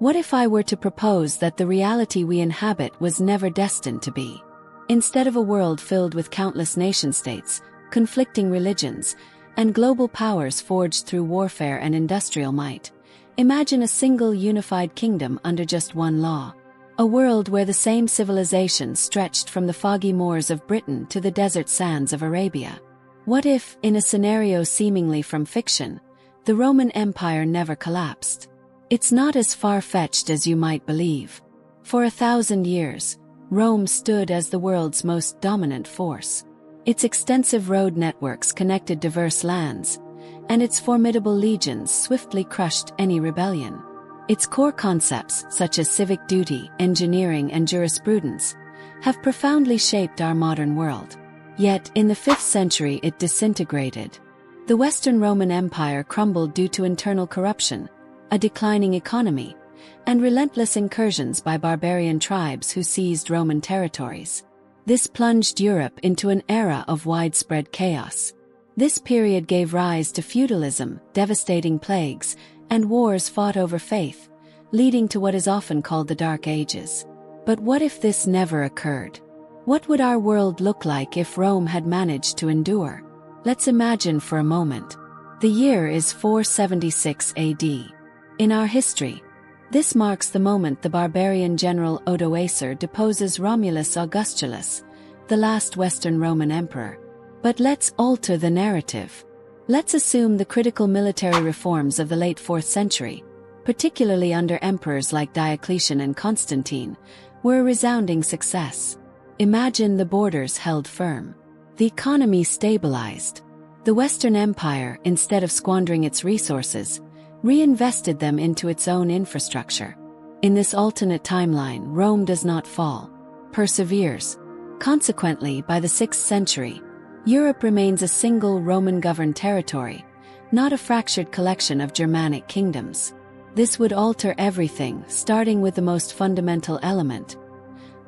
What if I were to propose that the reality we inhabit was never destined to be? Instead of a world filled with countless nation-states, conflicting religions, and global powers forged through warfare and industrial might, imagine a single unified kingdom under just one law. A world where the same civilization stretched from the foggy moors of Britain to the desert sands of Arabia. What if, in a scenario seemingly from fiction, the Roman Empire never collapsed? It's not as far-fetched as you might believe. For 1,000 years, Rome stood as the world's most dominant force. Its extensive road networks connected diverse lands, and its formidable legions swiftly crushed any rebellion. Its core concepts, such as civic duty, engineering, and jurisprudence, have profoundly shaped our modern world. Yet, in the 5th century it disintegrated. The Western Roman Empire crumbled due to internal corruption, a declining economy, and relentless incursions by barbarian tribes who seized Roman territories. This plunged Europe into an era of widespread chaos. This period gave rise to feudalism, devastating plagues, and wars fought over faith, leading to what is often called the Dark Ages. But what if this never occurred? What would our world look like if Rome had managed to endure? Let's imagine for a moment. The year is 476 AD. In our history, this marks the moment the barbarian general Odoacer deposes Romulus Augustulus, the last Western Roman emperor. But let's alter the narrative. Let's assume the critical military reforms of the late 4th century, particularly under emperors like Diocletian and Constantine, were a resounding success. Imagine the borders held firm. The economy stabilized. The Western Empire, instead of squandering its resources, reinvested them into its own infrastructure. In this alternate timeline, Rome does not fall, perseveres. Consequently, by the 6th century, Europe remains a single Roman-governed territory, not a fractured collection of Germanic kingdoms. This would alter everything, starting with the most fundamental element: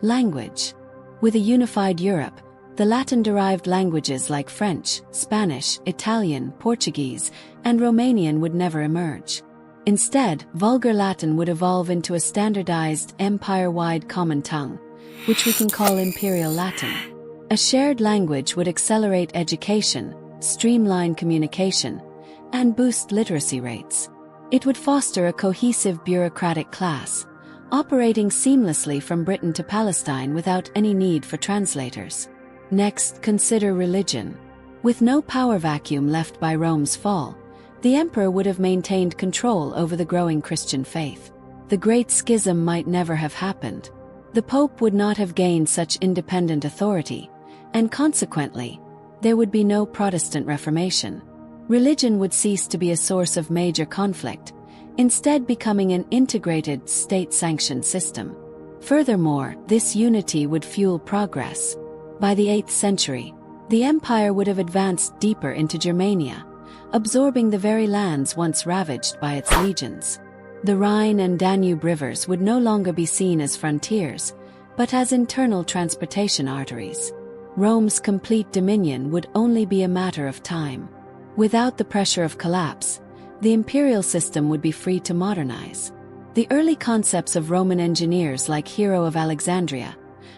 language. With a unified Europe, the Latin-derived languages like French, Spanish, Italian, Portuguese, and Romanian would never emerge. Instead, Vulgar Latin would evolve into a standardized, empire-wide common tongue, which we can call Imperial Latin. A shared language would accelerate education, streamline communication, and boost literacy rates. It would foster a cohesive bureaucratic class, operating seamlessly from Britain to Palestine without any need for translators. Next, consider religion. With no power vacuum left by Rome's fall, the emperor would have maintained control over the growing Christian faith. The Great Schism might never have happened. The Pope would not have gained such independent authority, and consequently, there would be no Protestant Reformation. Religion would cease to be a source of major conflict, instead becoming an integrated, state-sanctioned system. Furthermore, this unity would fuel progress. By the 8th century, the empire would have advanced deeper into Germania, absorbing the very lands once ravaged by its legions. The Rhine and Danube rivers would no longer be seen as frontiers, but as internal transportation arteries. Rome's complete dominion would only be a matter of time. Without the pressure of collapse, the imperial system would be free to modernize. The early concepts of Roman engineers like Hero of Alexandria,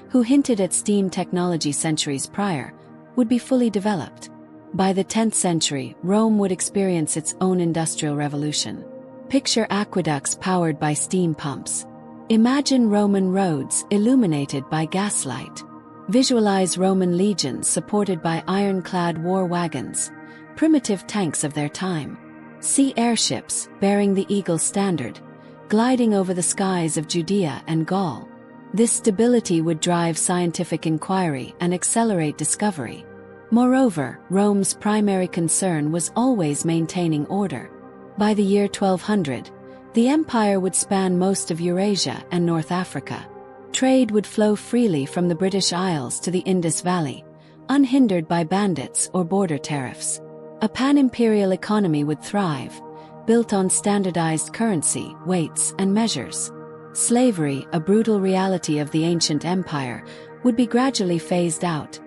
who hinted at steam technology centuries prior, would be fully developed. By the 10th century, Rome would experience its own industrial revolution. Picture aqueducts powered by steam pumps. Imagine Roman roads illuminated by gaslight. Visualize Roman legions supported by ironclad war wagons, primitive tanks of their time. See airships, bearing the eagle standard, gliding over the skies of Judea and Gaul. This stability would drive scientific inquiry and accelerate discovery. Moreover, Rome's primary concern was always maintaining order. By the year 1200, the empire would span most of Eurasia and North Africa. Trade would flow freely from the British Isles to the Indus Valley, unhindered by bandits or border tariffs. A pan-imperial economy would thrive, built on standardized currency, weights, and measures. Slavery, a brutal reality of the ancient empire, would be gradually phased out,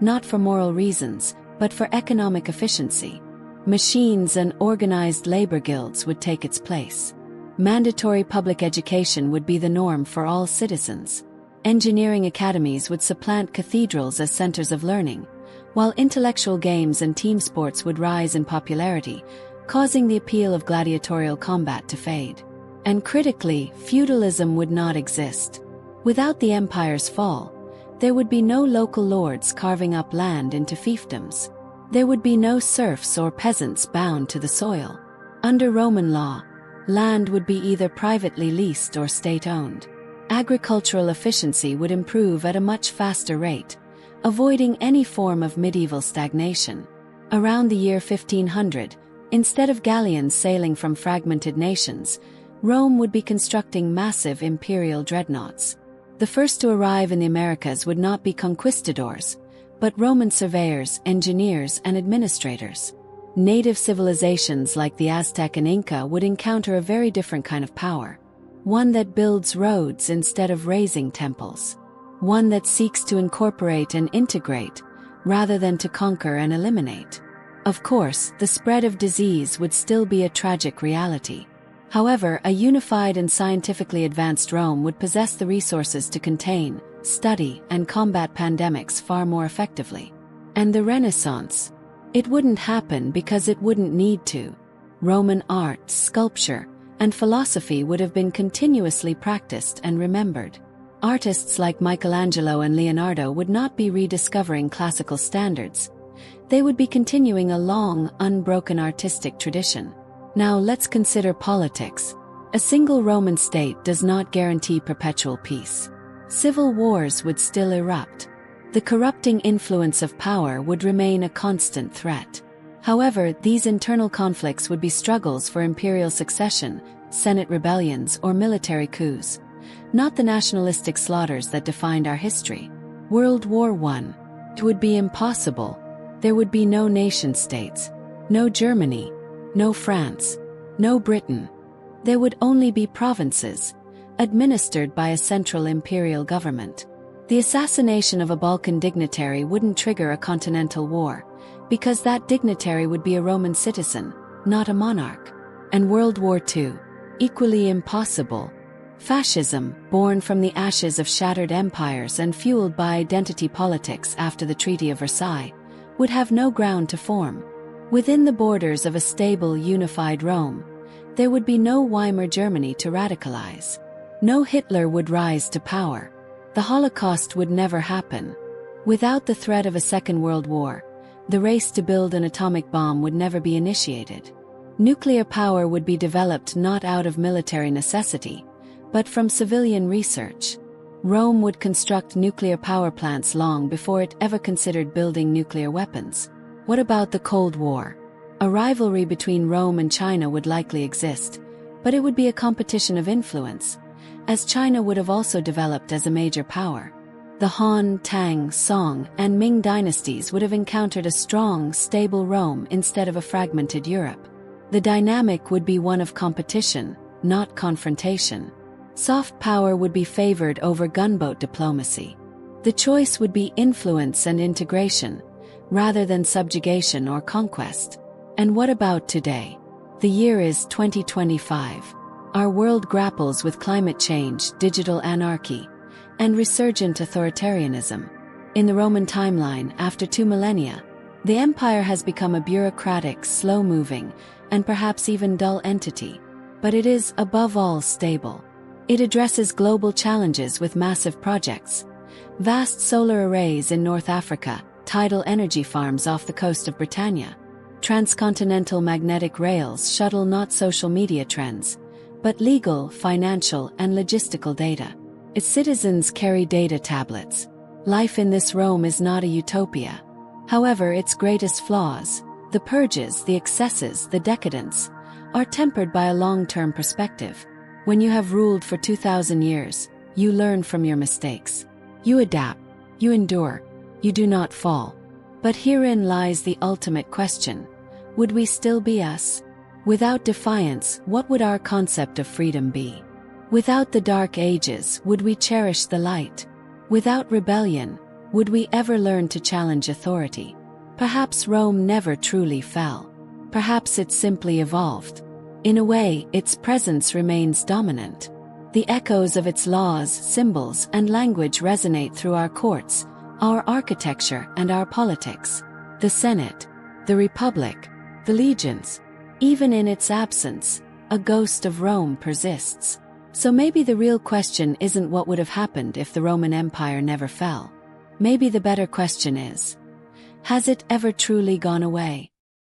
not for moral reasons, but for economic efficiency. Machines and organized labor guilds would take its place. Mandatory public education would be the norm for all citizens. Engineering academies would supplant cathedrals as centers of learning, while intellectual games and team sports would rise in popularity, causing the appeal of gladiatorial combat to fade. And critically, feudalism would not exist. Without the empire's fall, there would be no local lords carving up land into fiefdoms. There would be no serfs or peasants bound to the soil. Under Roman law, land would be either privately leased or state-owned. Agricultural efficiency would improve at a much faster rate, avoiding any form of medieval stagnation. Around the year 1500, instead of galleons sailing from fragmented nations, Rome would be constructing massive imperial dreadnoughts. The first to arrive in the Americas would not be conquistadors, but Roman surveyors, engineers, and administrators. Native civilizations like the Aztec and Inca would encounter a very different kind of power. One that builds roads instead of raising temples. One that seeks to incorporate and integrate, rather than to conquer and eliminate. Of course, the spread of disease would still be a tragic reality. However, a unified and scientifically advanced Rome would possess the resources to contain, study, and combat pandemics far more effectively. And the Renaissance? It wouldn't happen because it wouldn't need to. Roman art, sculpture, and philosophy would have been continuously practiced and remembered. Artists like Michelangelo and Leonardo would not be rediscovering classical standards. They would be continuing a long, unbroken artistic tradition. Now let's consider politics. A single Roman state does not guarantee perpetual peace. Civil wars would still erupt. The corrupting influence of power would remain a constant threat. However, these internal conflicts would be struggles for imperial succession, Senate rebellions, or military coups, not the nationalistic slaughters that defined our history. World War I. It would be impossible. There would be no nation-states, no Germany, no France, no Britain. There would only be provinces, administered by a central imperial government. The assassination of a Balkan dignitary wouldn't trigger a continental war, because that dignitary would be a Roman citizen, not a monarch. And World War II, equally impossible. Fascism, born from the ashes of shattered empires and fueled by identity politics after the Treaty of Versailles, would have no ground to form. Within the borders of a stable, unified Rome, there would be no Weimar Germany to radicalize. No Hitler would rise to power. The Holocaust would never happen. Without the threat of a Second World War, the race to build an atomic bomb would never be initiated. Nuclear power would be developed not out of military necessity, but from civilian research. Rome would construct nuclear power plants long before it ever considered building nuclear weapons. What about the Cold War? A rivalry between Rome and China would likely exist, but it would be a competition of influence, as China would have also developed as a major power. The Han, Tang, Song, and Ming dynasties would have encountered a strong, stable Rome instead of a fragmented Europe. The dynamic would be one of competition, not confrontation. Soft power would be favored over gunboat diplomacy. The choice would be influence and integration, rather than subjugation or conquest. And what about today? The year is 2025. Our world grapples with climate change, digital anarchy, and resurgent authoritarianism. In the Roman timeline, after 2 millennia, the empire has become a bureaucratic, slow-moving, and perhaps even dull entity. But it is, above all, stable. It addresses global challenges with massive projects. Vast solar arrays in North Africa, tidal energy farms off the coast of Britannia. Transcontinental magnetic rails shuttle not social media trends, but legal, financial, and logistical data. Its citizens carry data tablets. Life in this Rome is not a utopia. However, its greatest flaws, the purges, the excesses, the decadence, are tempered by a long-term perspective. When you have ruled for 2,000 years, you learn from your mistakes. You adapt, you endure, you do not fall. But herein lies the ultimate question. Would we still be us? Without defiance, what would our concept of freedom be? Without the dark ages, would we cherish the light? Without rebellion, would we ever learn to challenge authority? Perhaps Rome never truly fell. Perhaps it simply evolved. In a way, its presence remains dominant. The echoes of its laws, symbols, and language resonate through our courts, our architecture, and our politics. The Senate, the Republic, the legions. Even in its absence, a ghost of Rome persists. So maybe the real question isn't what would have happened if the Roman Empire never fell. Maybe the better question is, has it ever truly gone away?